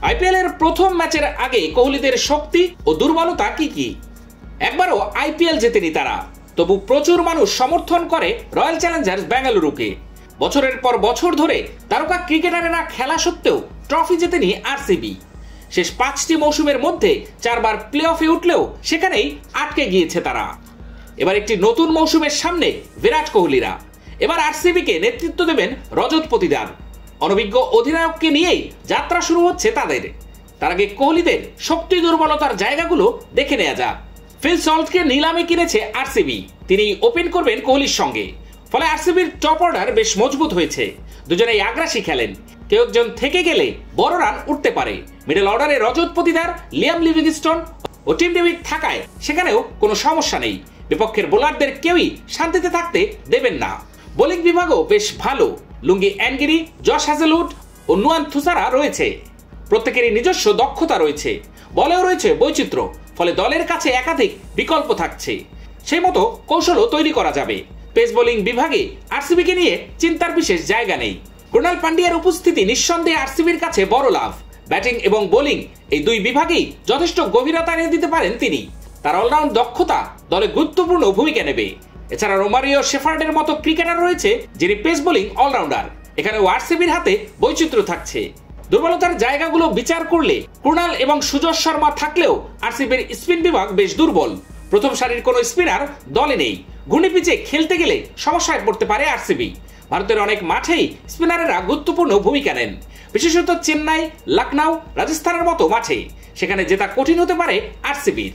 IPL এর প্রথম ম্যাচের আগে কোহলিদের শক্তি ও দুর্বলতা কি কি? একবারও আইপিএল জেতেনি তারা, তবু প্রচুর মানুষ সমর্থন করে রয়্যাল চ্যালেঞ্জার্স বেঙ্গালুরুকে। বছরের পর বছর ধরে তারকা ক্রিকেটারেরা খেলা সত্ত্বেও ট্রফি জেতেনি আরসিবি। শেষ 5টি মৌসুমের মধ্যে 4বার প্লে অফে উঠলেও সেখানেই আটকে গিয়েছে তারা। এবার একটি নতুন মৌসুমের সামনে বিরাট কোহলিরা। এবার আরসিবিকে নেতৃত্ব দেবেন রজত পতিদার। অনভিজ্ঞ অধিনায়ককে নিয়েই যাত্রা শুরু হচ্ছে তাদের। তার আগে কোহলিদের শক্তি দুর্বলতার জায়গাগুলো দেখে নেওয়া যাক। ফিল সল্টকে নিলামে কিনেছে আরসিবি, তিনি ওপেন করবেন কোহলির সঙ্গে। ফলে আরসিবির টপ অর্ডার বেশ মজবুত হয়েছে। দুজনেই আগ্রাসী খেলেন, কেউ একজন থেকে গেলে বড় রান উঠতে পারে। মিডল অর্ডারে রজত পতিদার, লিয়াম লিভিংস্টোন ও টিম ডেভিড থাকায় সেখানেও কোনো সমস্যা নেই। বিপক্ষের বোলারদের কেউই শান্তিতে থাকতে দেবেন না। বোলিং বিভাগও বেশ ভালো। লুঙ্গি অ্যানগিরি, জশ হ্যাজেলউড ও নুয়ান থুসারা রয়েছে। প্রত্যেকেরই নিজস্ব দক্ষতা রয়েছে, বলেও রয়েছে বৈচিত্র্য। ফলে দলের কাছে একাধিক বিকল্প থাকছে, সেই মতো কৌশলও তৈরি করা যাবে। পেস বোলিং বিভাগে আরসিবিকে নিয়ে চিন্তার বিশেষ জায়গা নেই। ক্রুনাল পান্ডিয়ার উপস্থিতি নিঃসন্দেহে আরসিবির কাছে বড় লাভ। ব্যাটিং এবং বোলিং এই দুই বিভাগেই যথেষ্ট গভীরতা এনে দিতে পারেন তিনি। তার অলরাউন্ড দক্ষতা দলে গুরুত্বপূর্ণ ভূমিকা নেবে। এছাড়া রোমারিও শেফার্ডের মতো ক্রিকেটার রয়েছে যিনি পেস বোলিং অলরাউন্ডার। এখানেও আরসিবির হাতে বৈচিত্র্য থাকছে। দুর্বলতার জায়গাগুলো বিচার করলে ক্রুনাল এবং সুজয় শর্মা থাকলেও আরসিবির স্পিন বিভাগ বেশ দুর্বল। প্রথম সারির কোনো স্পিনার দলে নেই। ঘূর্ণি পিচে খেলতে গেলে সমস্যায় পড়তে পারে আরসিবি। ভারতের অনেক মাঠেই স্পিনারেরা গুরুত্বপূর্ণ ভূমিকা নেন, বিশেষত চেন্নাই, লখনউ, রাজস্থানের মতো মাঠে। সেখানে জেতা কঠিন হতে পারে আরসিবির।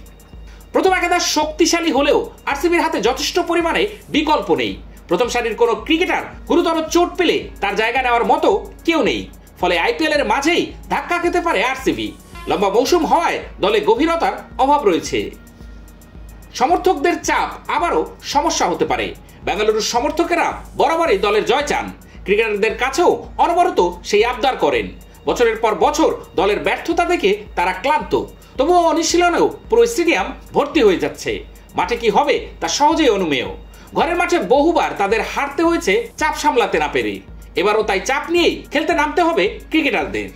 প্রথম একাদশ শক্তিশালী হলেও আরসিবির হাতে যথেষ্ট পরিমাণে বিকল্প নেই। প্রথম সারির কোনো ক্রিকেটার গুরুতর চোট পেলে তার জায়গা নেওয়ার মতো কেউ নেই। ফলে আইপিএল এর মাঝেই ধাক্কা খেতে পারে আরসিবি। লম্বা মৌসুম হওয়ায় দলে গভীরতার অভাব রয়েছে। সমর্থকদের চাপ আবারও সমস্যা হতে পারে। বেঙ্গালুরুর সমর্থকেরা বরাবরই দলের জয় চান। ক্রিকেটারদের কাছেও অনবরত সেই আবদার করেন। বছরের পর বছর দলের ব্যর্থতা দেখে তারা ক্লান্ত। তবুও অনুশীলনেও পুরো স্টেডিয়াম ভর্তি হয়ে যাচ্ছে। মাঠে কি হবে তা সহজেই অনুমেয়। ঘরের মাঠে বহুবার তাদের হারতে হয়েছে চাপ সামলাতে না পেরে। এবারও তাই চাপ নিয়েই খেলতে নামতে হবে ক্রিকেটারদের।